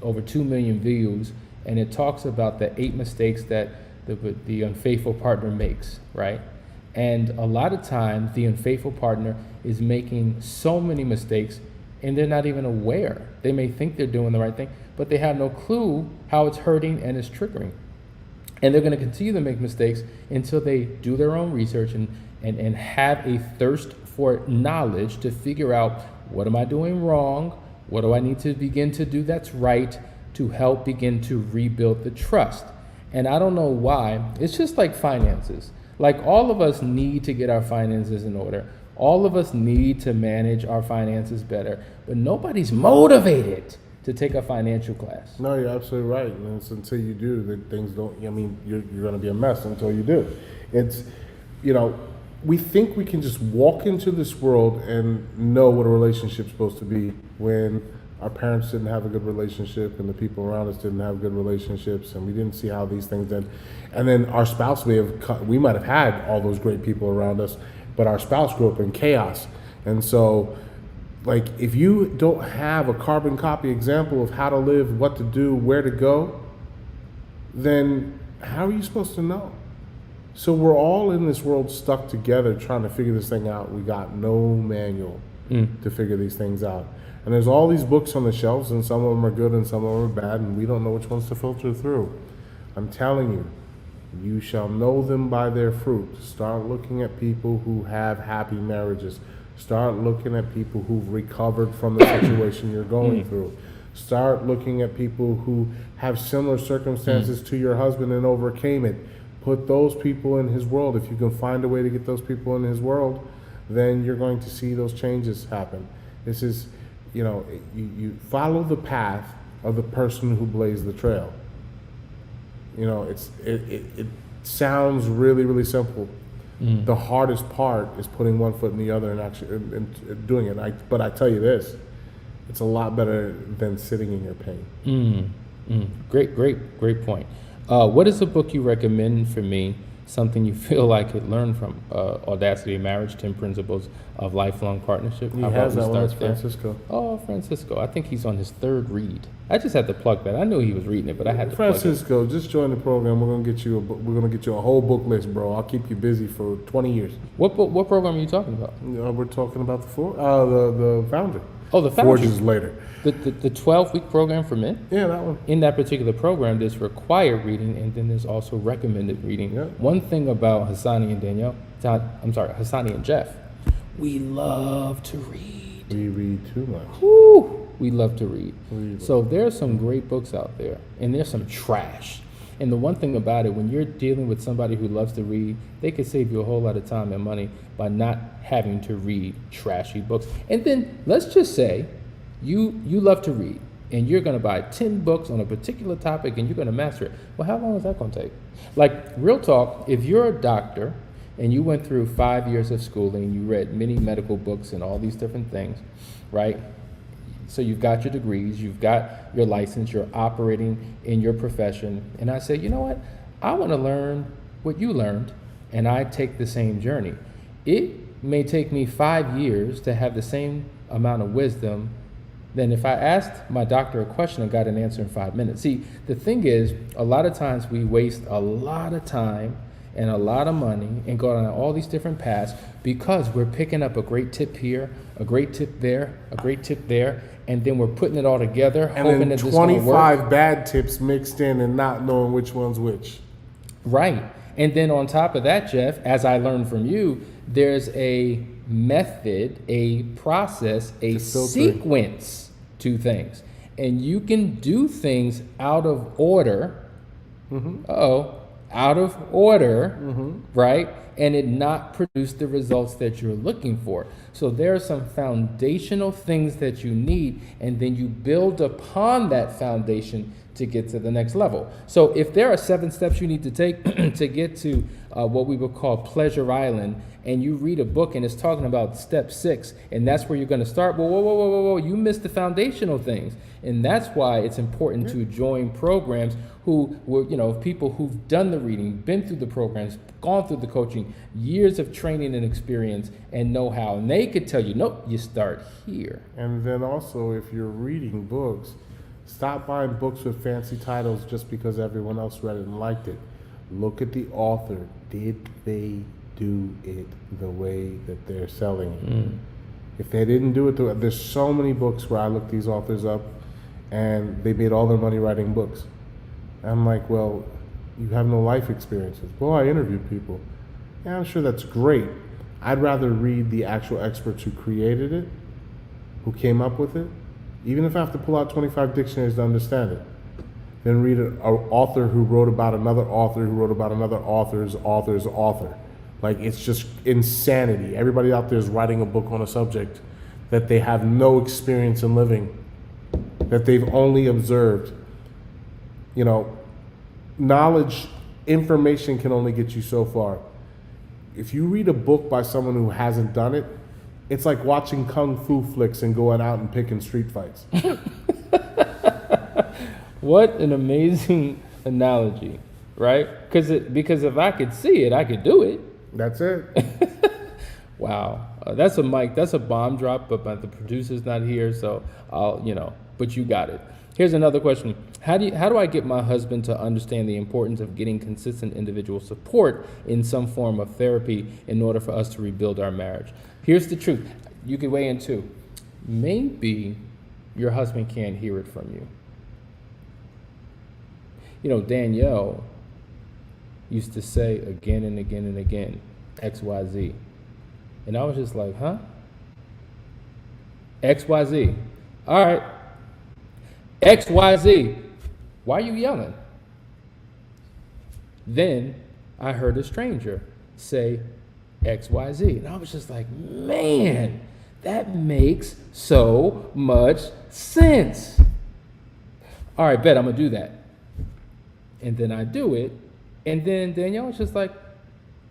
over 2 million views, and it talks about the 8 mistakes that the unfaithful partner makes, right? And a lot of times, the unfaithful partner is making so many mistakes and they're not even aware. They may think they're doing the right thing, but they have no clue how it's hurting and it's triggering. And they're going to continue to make mistakes until they do their own research and have a thirst for knowledge to figure out, what am I doing wrong? What do I need to begin to do that's right to help begin to rebuild the trust? And I don't know why. It's just like finances. Like, all of us need to get our finances in order. All of us need to manage our finances better, but nobody's motivated to take a financial class. No, you're absolutely right. And it's until you do that things don't, I mean, you're going to be a mess until you do. It's, you know, we think we can just walk into this world and know what a relationship's supposed to be when our parents didn't have a good relationship and the people around us didn't have good relationships and we didn't see how these things did. And then our spouse we might have had all those great people around us, but our spouse grew up in chaos. And so, like, if you don't have a carbon copy example of how to live, what to do, where to go, then how are you supposed to know? So we're all in this world stuck together trying to figure this thing out. We got no manual to figure these things out. And there's all these books on the shelves, and some of them are good and some of them are bad, and we don't know which ones to filter through. I'm telling you, you shall know them by their fruit. Start looking at people who have happy marriages. Start looking at people who've recovered from the situation you're going through. Start looking at people who have similar circumstances to your husband and overcame it. Put those people in his world. If you can find a way to get those people in his world, then you're going to see those changes happen. This is, you follow the path of the person who blazed the trail. It sounds really, really simple. The hardest part is putting one foot in the other and actually and doing it. But I tell you this, it's a lot better than sitting in your pain. Great point. What is a book you recommend for me? Something you feel I could learn from? Audacity of Marriage, 10 Principles of Lifelong Partnership. He has that one. It's Francisco. Oh, Francisco. I think he's on his third read. I just had to plug that. I knew he was reading it, but I had to Francisco, just join the program. We're gonna get you a whole book list, bro. I'll keep you busy for 20 years. What program are you talking about? We're talking about the Foundry. Oh, the Foundry. Forges later. The 12-week program for men? Yeah, that one. In that particular program, there's required reading, and then there's also recommended reading. Yeah. One thing about Hasani and Jeff, we love to read. We read too much. Woo! We love to read. So there's some great books out there, and there's some trash. And the one thing about it, when you're dealing with somebody who loves to read, they can save you a whole lot of time and money by not having to read trashy books. And then let's just say you love to read, and you're going to buy 10 books on a particular topic, and you're going to master it. Well, how long is that going to take? Like, real talk, if you're a doctor and you went through 5 years of schooling, you read many medical books and all these different things, right? So you've got your degrees, you've got your license, you're operating in your profession. And I say, you know what? I want to learn what you learned, and I take the same journey. It may take me 5 years to have the same amount of wisdom than if I asked my doctor a question and got an answer in 5 minutes. See, the thing is, a lot of times we waste a lot of time and a lot of money and go on all these different paths because we're picking up a great tip here, a great tip there, a great tip there, and then we're putting it all together, and hoping then that this is going to work. 25 bad tips mixed in and not knowing which one's which. Right. And then on top of that, Jeff, as I learned from you, there's a method, a process, a sequence to things. And you can do things out of order. Out of order, right? And it not produce the results that you're looking for. So there are some foundational things that you need, and then you build upon that foundation to get to the next level. So if there are 7 steps you need to take to get to what we would call Pleasure Island, and you read a book and it's talking about step 6, and that's where you're going to start, whoa, you missed the foundational things. And that's why it's important to join programs who were, people who've done the reading, been through the programs, gone through the coaching, years of training and experience and know-how. And they could tell you, nope, you start here. And then also, if you're reading books, stop buying books with fancy titles just because everyone else read it and liked it. Look at the author. Did they do it the way that they're selling it? If they didn't do it, there's so many books where I look these authors up and they made all their money writing books. I'm like, well, you have no life experiences. Well, I interviewed people. Yeah, I'm sure that's great. I'd rather read the actual experts who created it, who came up with it, even if I have to pull out 25 dictionaries to understand it, than read an author who wrote about another author who wrote about another author's author. Like, it's just insanity. Everybody out there is writing a book on a subject that they have no experience in living, that they've only observed. Knowledge, information can only get you so far. If you read a book by someone who hasn't done it, it's like watching kung fu flicks and going out and picking street fights. What an amazing analogy, right? Because if I could see it, I could do it. That's it. Wow. That's a bomb drop, but the producer's not here, so but you got it. Here's another question. How do I get my husband to understand the importance of getting consistent individual support in some form of therapy in order for us to rebuild our marriage? Here's the truth. You can weigh in too. Maybe your husband can't hear it from you. Danielle used to say again and again and again, XYZ. And I was just like, huh? XYZ. All right. XYZ. Why are you yelling? Then I heard a stranger say XYZ. And I was just like, man, that makes so much sense. All right, bet I'm going to do that. And then I do it. And then Danielle was just like,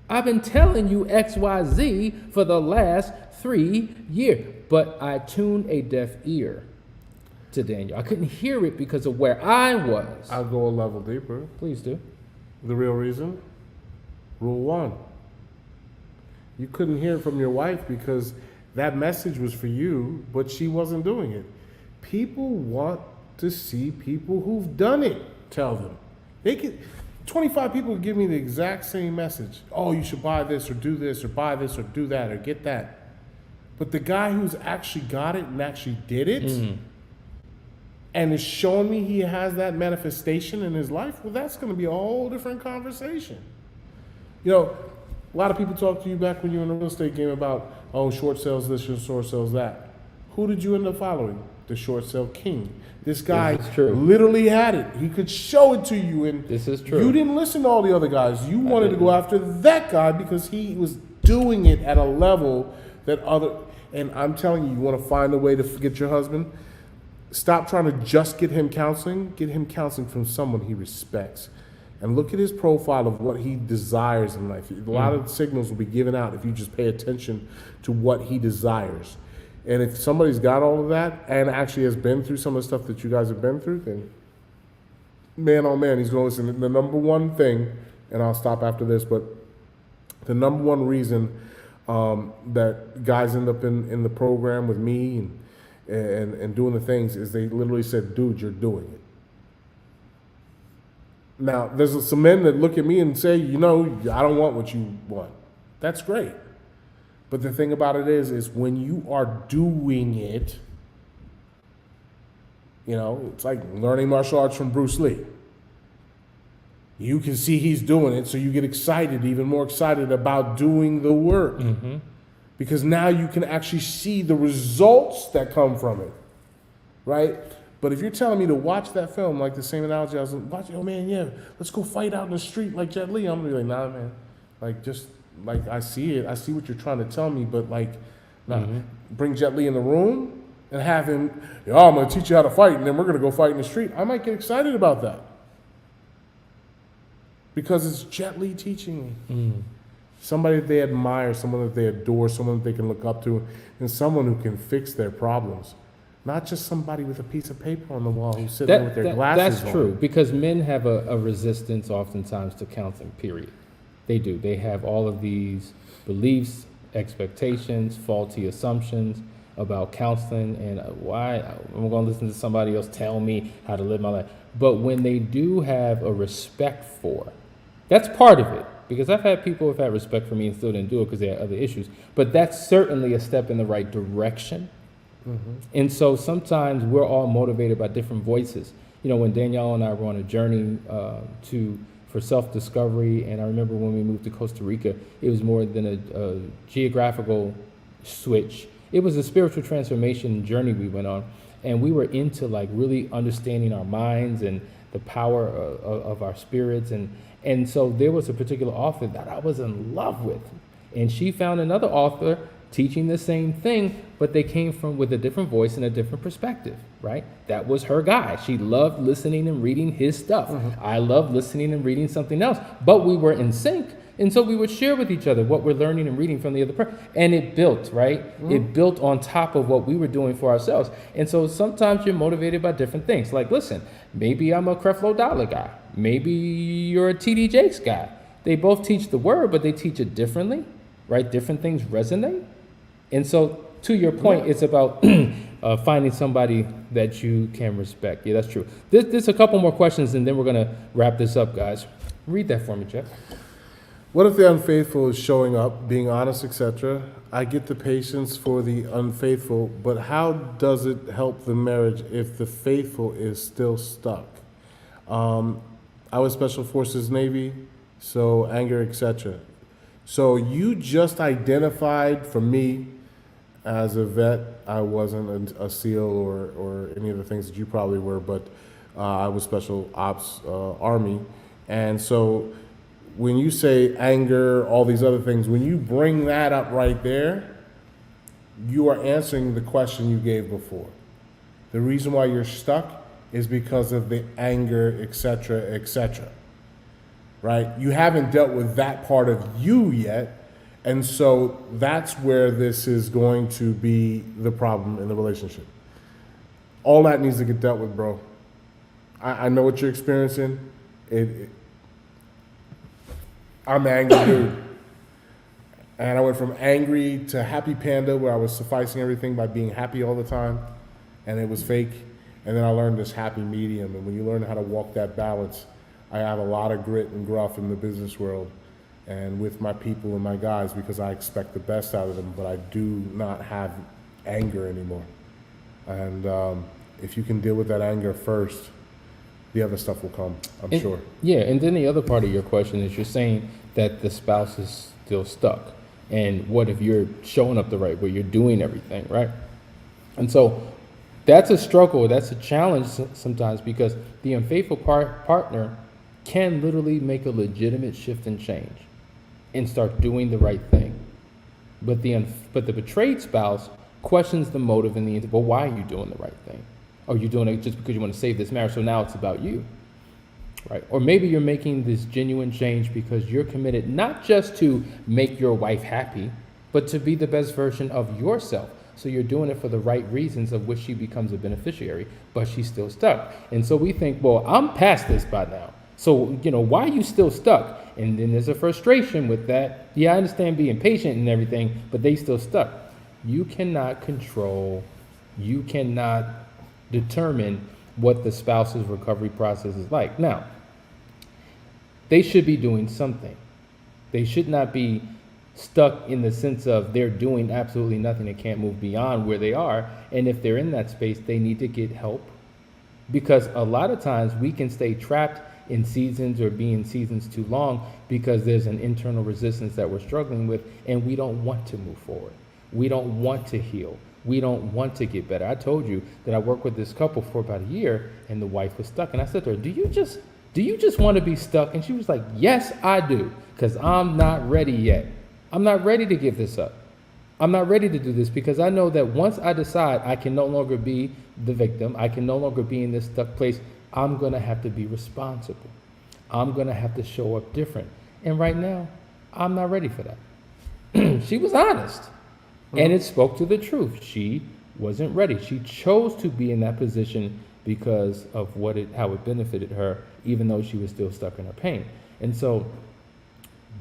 I've been telling you XYZ for the last 3 years. But I tuned a deaf ear to Danielle. I couldn't hear it because of where I was. I'll go a level deeper. Please do. The real reason? Rule 1. You couldn't hear it from your wife because that message was for you, but she wasn't doing it. People want to see people who've done it tell them. They could 25 people would give me the exact same message. Oh, you should buy this or do this or buy this or do that or get that. But the guy who's actually got it and actually did it and is showing me he has that manifestation in his life, well, that's going to be a whole different conversation. You know, a lot of people talk to you back when you were in the real estate game about, oh, short sales this and short sales that. Who did you end up following? The short sale king. This guy literally had it. He could show it to you. And this is true. You didn't listen to all the other guys. You wanted to go after that guy because he was doing it at a level that other... And I'm telling you, you want to find a way to get your husband? Stop trying to just get him counseling. Get him counseling from someone he respects. And look at his profile of what he desires in life. A lot of signals will be given out if you just pay attention to what he desires. And if somebody's got all of that and actually has been through some of the stuff that you guys have been through, then man, oh man, he's going to listen. The number one thing, and I'll stop after this, but the number one reason that guys end up in the program with me and doing the things is they literally said, dude, you're doing it. Now, there's some men that look at me and say, you know, I don't want what you want. That's great. But the thing about it is when you are doing it, you know, it's like learning martial arts from Bruce Lee. You can see he's doing it, so you get excited, even more excited about doing the work. Because now you can actually see the results that come from it, right? But if you're telling me to watch that film, like the same analogy I was watching, oh man, yeah, let's go fight out in the street like Jet Li. I'm gonna be like, nah, man. Like, just, like, I see it. I see what you're trying to tell me, but like, nah, bring Jet Li in the room and have him, I'm gonna teach you how to fight, and then we're gonna go fight in the street. I might get excited about that. Because it's Jet Li teaching me. Somebody that they admire, someone that they adore, someone that they can look up to, and someone who can fix their problems. Not just somebody with a piece of paper on the wall who's sitting there with their glasses on. That's true, because men have a resistance oftentimes to counseling, period. They do. They have all of these beliefs, expectations, faulty assumptions about counseling, and why I'm going to listen to somebody else tell me how to live my life. But when they do have a respect for, that's part of it. Because I've had people who've had respect for me and still didn't do it because they had other issues. But that's certainly a step in the right direction. And so sometimes we're all motivated by different voices. You know, when Danielle and I were on a journey for self-discovery, and I remember when we moved to Costa Rica, it was more than a geographical switch. It was a spiritual transformation journey we went on. And we were into like really understanding our minds and the power of our spirits. And so there was a particular author that I was in love with. And she found another author teaching the same thing, but they came from with a different voice and a different perspective, right? That was her guy. She loved listening and reading his stuff. I loved listening and reading something else, but we were in sync. And so we would share with each other what we're learning and reading from the other person. And it built, right? It built on top of what we were doing for ourselves. And so sometimes you're motivated by different things. Like, listen, maybe I'm a Creflo Dollar guy. Maybe you're a TD Jakes guy. They both teach the word, but they teach it differently, right? Different things resonate. And so to your point, it's about finding somebody that you can respect. Yeah, that's true. There's a couple more questions, and then we're going to wrap this up, guys. Read that for me, Jeff. What if the unfaithful is showing up, being honest, etc.? I get the patience for the unfaithful, but how does it help the marriage if the faithful is still stuck? I was Special Forces Navy, so anger, etc. So you just identified for me As a vet, I wasn't a SEAL or any of the things that you probably were, but I was Special Ops Army. And so when you say anger, all these other things, when you bring that up right there, you are answering the question you gave before. The reason why you're stuck is because of the anger, etc., right? You haven't dealt with that part of you yet, and so that's where this is going to be the problem in the relationship. All that needs to get dealt with, bro. I know what you're experiencing. I'm an angry dude. And I went from angry to happy panda, where I was sufficing everything by being happy all the time, and it was fake. And then I learned this happy medium. And when you learn how to walk that balance, I have a lot of grit and gruff in the business world and with my people and my guys, because I expect the best out of them, but I do not have anger anymore. And if you can deal with that anger first, the other stuff will come, I'm sure. Yeah, and then the other part of your question is you're saying that the spouse is still stuck. And what if you're showing up the right way, you're doing everything, right? And so that's a struggle, that's a challenge sometimes, because the unfaithful partner can literally make a legitimate shift and change and start doing the right thing. But the betrayed spouse questions the motive and the, well, why are you doing the right thing? Are you doing it just because you want to save this marriage, so now it's about you? Right? Or maybe you're making this genuine change because you're committed not just to make your wife happy, but to be the best version of yourself. So you're doing it for the right reasons, of which she becomes a beneficiary, but she's still stuck. And so we think, well, I'm past this by now. So, why are you still stuck? And then there's a frustration with that. Yeah, I understand being patient and everything, but they still stuck. You cannot control, you cannot determine what the spouse's recovery process is like. Now, they should be doing something. They should not be stuck in the sense of they're doing absolutely nothing and can't move beyond where they are. And if they're in that space, they need to get help, because a lot of times we can stay trapped in seasons or be in seasons too long because there's an internal resistance that we're struggling with, and we don't want to move forward. We don't want to heal. We don't want to get better. I told you that I worked with this couple for about a year, and the wife was stuck. And I said to her, do you just want to be stuck? And she was like, yes, I do, because I'm not ready yet. I'm not ready to give this up. I'm not ready to do this, because I know that once I decide I can no longer be the victim, I can no longer be in this stuck place, I'm going to have to be responsible. I'm going to have to show up different. And right now, I'm not ready for that. She was honest. And it spoke to the truth. She wasn't ready. She chose to be in that position because of how it benefited her, even though she was still stuck in her pain. And so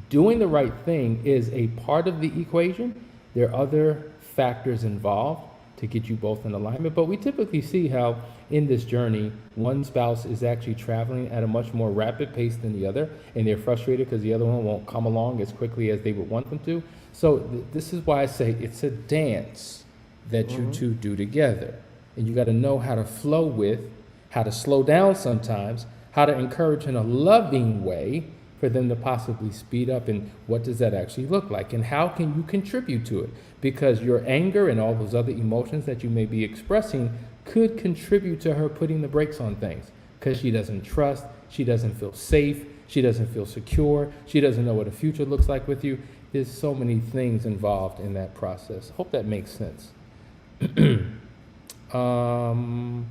doing the right thing is a part of the equation. There are other factors involved to get you both in alignment, but we typically see how in this journey, one spouse is actually traveling at a much more rapid pace than the other, and they're frustrated because the other one won't come along as quickly as they would want them to. So this is why I say it's a dance that you two do together, and you got to know how to flow with, how to slow down sometimes, how to encourage in a loving way for them to possibly speed up, and what does that actually look like, and how can you contribute to it? Because your anger and all those other emotions that you may be expressing could contribute to her putting the brakes on things, because she doesn't trust, she doesn't feel safe, she doesn't feel secure, she doesn't know what a future looks like with you. There's so many things involved in that process. Hope that makes sense. You know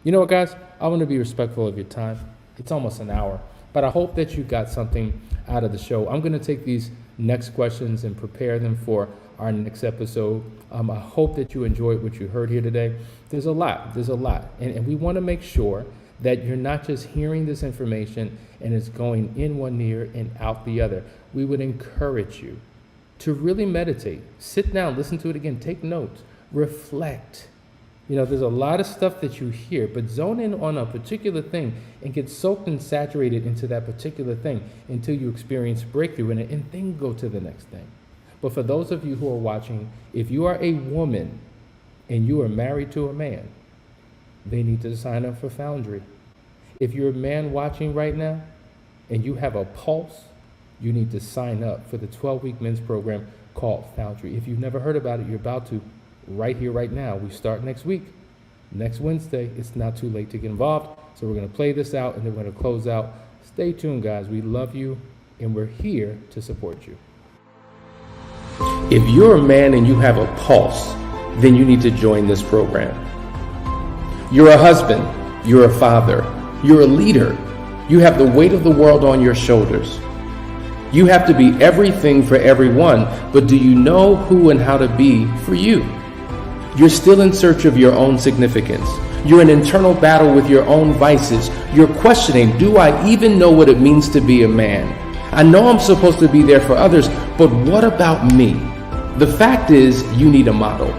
what, guys? I want to be respectful of your time. It's almost an hour, but I hope that you got something out of the show. I'm going to take these next questions and prepare them for our next episode. I hope that you enjoyed what you heard here today. There's a lot. And we want to make sure that you're not just hearing this information and it's going in one ear and out the other. We would encourage you to really meditate. Sit down, listen to it again, take notes, reflect. There's a lot of stuff that you hear, but zone in on a particular thing and get soaked and saturated into that particular thing until you experience breakthrough in it, and then go to the next thing. But for those of you who are watching, if you are a woman and you are married to a man, they need to sign up for Foundry. If you're a man watching right now and you have a pulse, you need to sign up for the 12-week men's program called Foundry. If you've never heard about it, you're about to right here, right now. We start next week, next Wednesday. It's not too late to get involved. So we're going to play this out and then we're going to close out. Stay tuned, guys. We love you and we're here to support you. If you're a man and you have a pulse, then you need to join this program. You're a husband, you're a father, you're a leader. You have the weight of the world on your shoulders. You have to be everything for everyone, but do you know who and how to be for you? You're still in search of your own significance. You're in internal battle with your own vices. You're questioning, do I even know what it means to be a man? I know I'm supposed to be there for others, but what about me? The fact is, you need a model.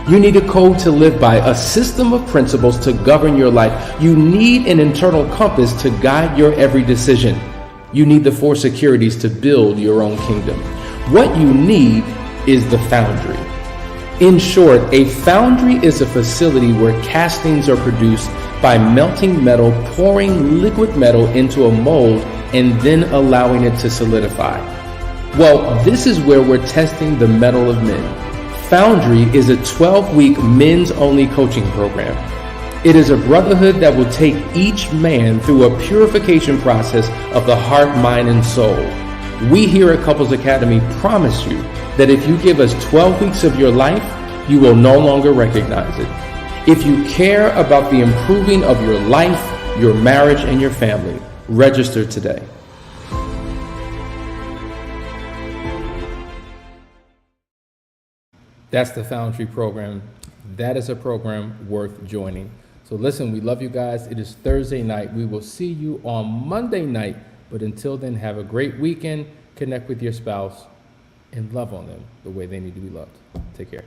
You need a code to live by, a system of principles to govern your life. You need an internal compass to guide your every decision. You need the 4 securities to build your own kingdom. What you need is the Foundry. In short, a foundry is a facility where castings are produced by melting metal, pouring liquid metal into a mold, and then allowing it to solidify. Well, this is where we're testing the metal of men. Foundry is a 12-week men's-only coaching program. It is a brotherhood that will take each man through a purification process of the heart, mind, and soul. We here at Couples Academy promise you that if you give us 12 weeks of your life, you will no longer recognize it. If you care about the improving of your life, your marriage, and your family, register today. That's the Foundry program. That is a program worth joining. So listen, we love you guys. It is Thursday night. We will see you on Monday night. But until then, have a great weekend. Connect with your spouse and love on them the way they need to be loved. Take care.